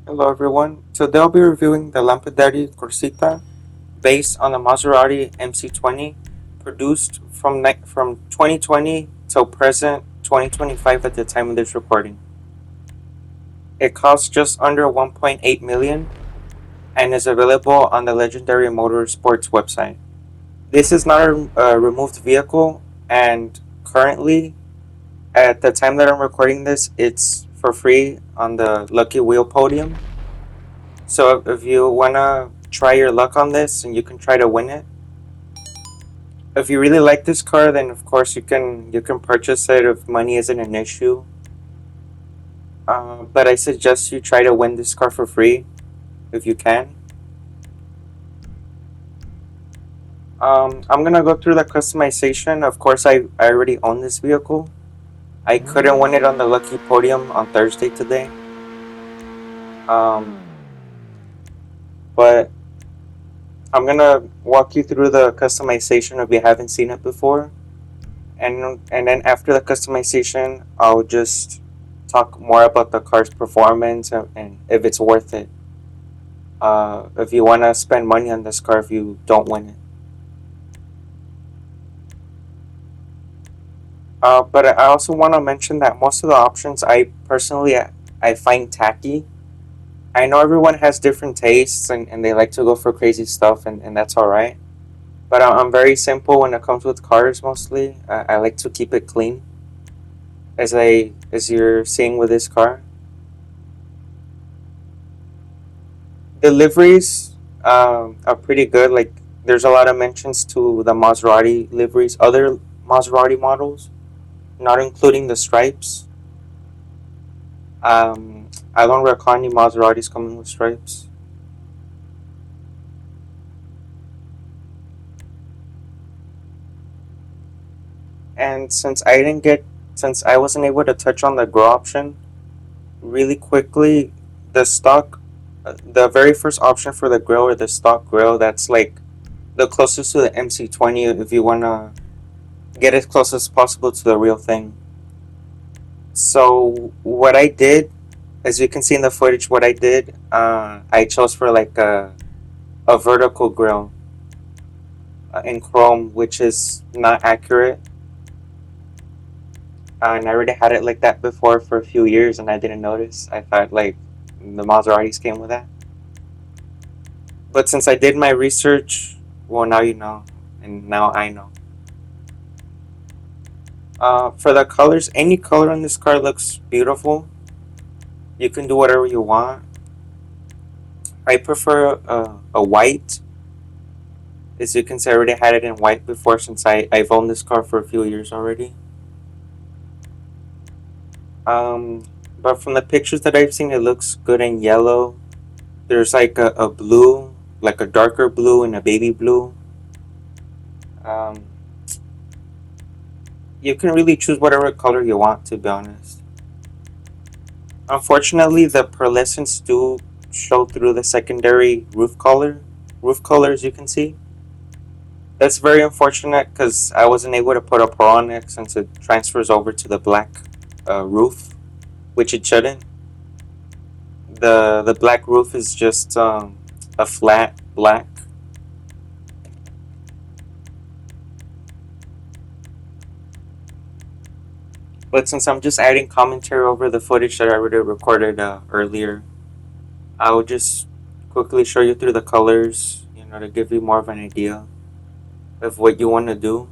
Hello everyone. Today I'll be reviewing the Lampadati Corsita based on the Maserati MC20 produced from 2020 till present 2025 at the time of this recording. It costs just under 1.8 million and is available on the Legendary Motorsport's website. This is not a removed vehicle, and currently at the time that I'm recording this it's for free on the Lucky Wheel podium. So if you wanna try your luck on this and you can try to win it. If you really like this car, then of course you can purchase it if money isn't an issue. But I suggest you try to win this car for free if you can. I'm gonna go through the customization. Of course, I already own this vehicle. I couldn't win it on the lucky podium on Thursday today. Um, but I'm gonna walk you through the customization if you haven't seen it before. And then after the customization, I'll just talk more about the car's performance and if it's worth it. If you want to spend money on this car if you don't win it. But I also want to mention that most of the options I find tacky. I know everyone has different tastes and they like to go for crazy stuff, and that's alright. But I'm very simple when it comes with cars mostly. I like to keep it clean, as you're seeing with this car. The liveries are pretty good. Like there's a lot of mentions to the Maserati liveries, other Maserati models, not including the stripes. I don't recall any Maseratis coming with stripes. And since I wasn't able to touch on the grill option really quickly, the very first option for the grill or the stock grill, that's like the closest to the MC20 if you wanna get as close as possible to the real thing. So what I did, as you can see in the footage, what I did, I chose for like a vertical grill in chrome, which is not accurate. And I already had it like that before for a few years, and I didn't notice. I thought like the Maseratis came with that. But since I did my research, well, now you know, and now I know. For the colors, any color on this car looks beautiful. You can do whatever you want. I prefer a white. As you can see, I already had it in white before since I've owned this car for a few years already. Um, but from the pictures that I've seen, it looks good in yellow. There's like a blue, like a darker blue and a baby blue. Um, you can really choose whatever color you want, to be honest. Unfortunately, the pearlescents do show through the secondary roof color, as you can see. That's very unfortunate because I wasn't able to put a pearl on it since it transfers over to the black roof, which it shouldn't. The black roof is just a flat black. But since I'm just adding commentary over the footage that I already recorded earlier, I will just quickly show you through the colors, to give you more of an idea of what you want to do,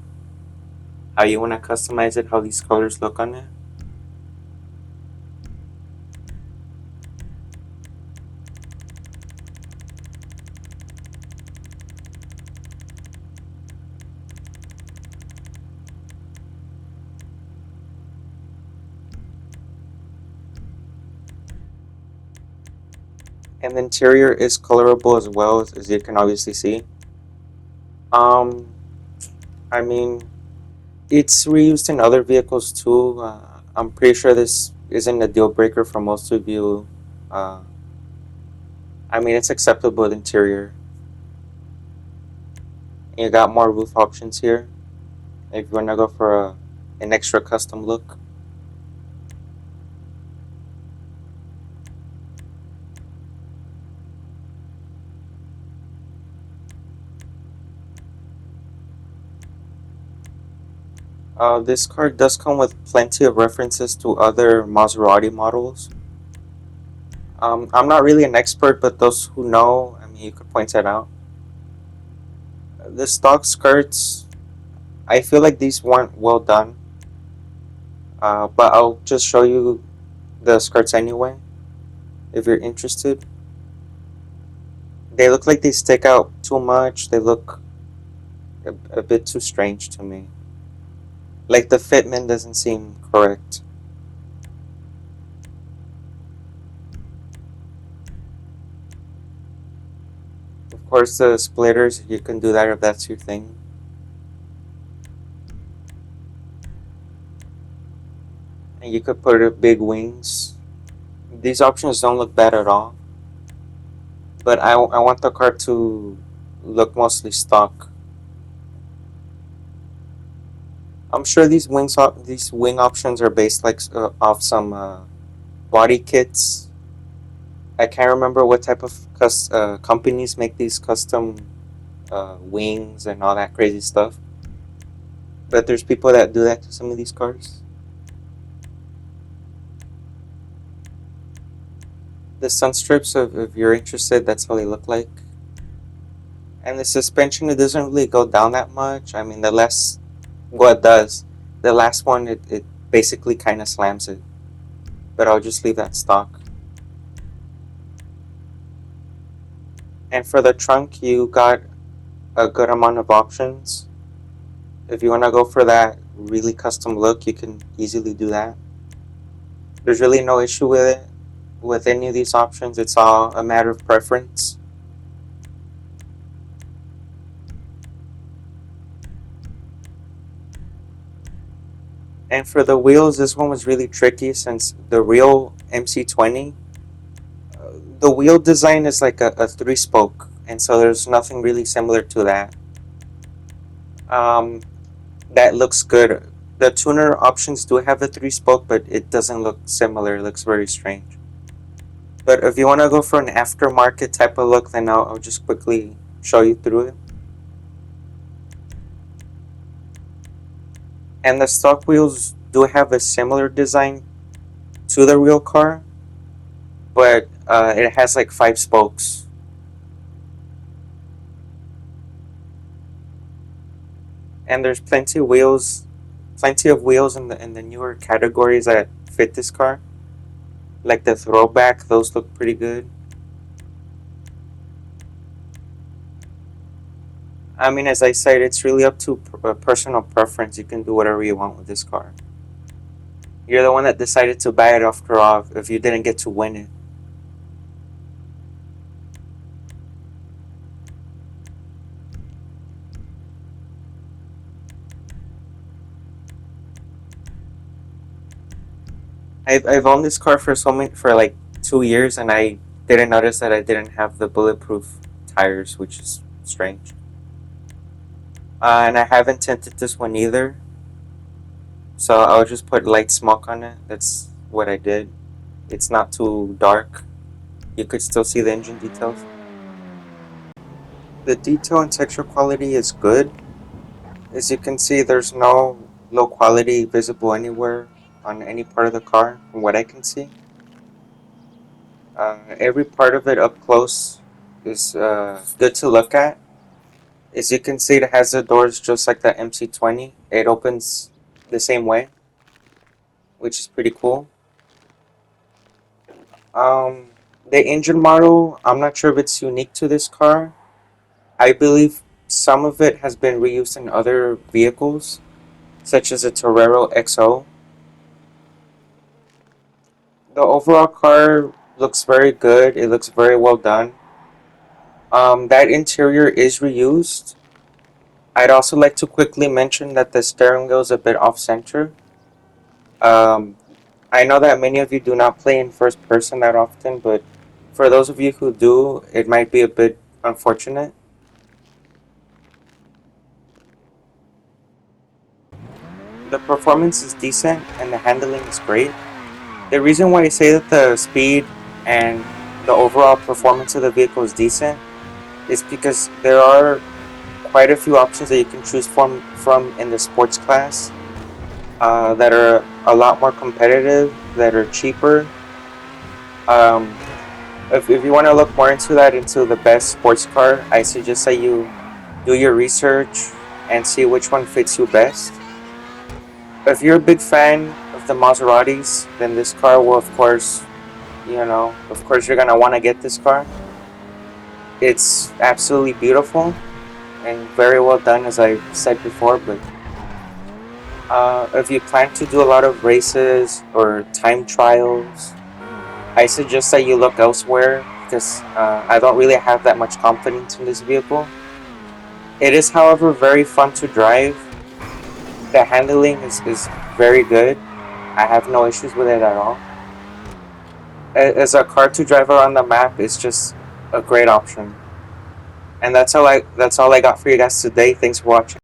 how you want to customize it, how these colors look on it. And the interior is colorable as well, as you can obviously see. Um, I mean, it's reused in other vehicles too. I'm pretty sure this isn't a deal breaker for most of you. Uh, I mean, it's acceptable interior. You got more roof options here if you wanna go for an extra custom look. This car does come with plenty of references to other Maserati models. I'm not really an expert, but those who know, I mean, you could point that out. The stock skirts, I feel like these weren't well done, but I'll just show you the skirts anyway, if you're interested. They look like they stick out too much. They look a bit too strange to me. Like the fitment doesn't seem correct. Of course, the splitters, you can do that if that's your thing. And you could put big wings. These options don't look bad at all. But I want the car to look mostly stock. I'm sure these wing options are based like off some body kits. I can't remember what type of companies make these custom wings and all that crazy stuff. But there's people that do that to some of these cars. The sun strips, if you're interested, that's how they look like. And the suspension, it doesn't really go down that much. I mean, well, it does. The last one, it basically kind of slams it. But I'll just leave that stock. And for the trunk, you got a good amount of options. If you want to go for that really custom look, you can easily do that. There's really no issue with it, with any of these options. It's all a matter of preference. And for the wheels, this one was really tricky since the real MC20, the wheel design is like a three spoke, and so there's nothing really similar to that. Um, that looks good. The tuner options do have a three spoke, but it doesn't look similar. It looks very strange. But if you want to go for an aftermarket type of look, then I'll just quickly show you through it. And the stock wheels do have a similar design to the real car, but it has like five spokes. And there's plenty of wheels in the newer categories that fit this car. Like the throwback, those look pretty good. I mean, as I said, it's really up to personal preference. You can do whatever you want with this car. You're the one that decided to buy it after all, if you didn't get to win it. I've owned this car for like 2 years, and I didn't notice that I didn't have the bulletproof tires, which is strange. And I haven't tinted this one either, so I'll just put light smoke on it. That's what I did. It's not too dark. You could still see the engine details. The detail and texture quality is good. As you can see, there's no low quality visible anywhere on any part of the car, from what I can see. Every part of it up close is good to look at. As you can see, it has the doors just like the MC20. It opens the same way, which is pretty cool. Um, the engine model, I'm not sure if it's unique to this car. I believe some of it has been reused in other vehicles, such as the Torero XO. The overall car looks very good. It looks very well done. That interior is reused. I'd also like to quickly mention that the steering wheel is a bit off center. Um, I know that many of you do not play in first person that often, but for those of you who do, it might be a bit unfortunate. The performance is decent and the handling is great. The reason why I say that the speed and the overall performance of the vehicle is decent is because there are quite a few options that you can choose from in the sports class. that are a lot more competitive, that are cheaper. Um, if you want to look more into that, into the best sports car, I suggest that you do your research and see which one fits you best. If you're a big fan of the Maseratis, then this car will, of course, of course, you're gonna want to get this car. It's absolutely beautiful and very well done, as I said before. But if you plan to do a lot of races or time trials, I suggest that you look elsewhere because I don't really have that much confidence in this vehicle. It is, however, very fun to drive. The handling is very good. I have no issues with it at all. As a car to drive around the map, it's just a great option. And that's all I got for you guys today. Thanks for watching.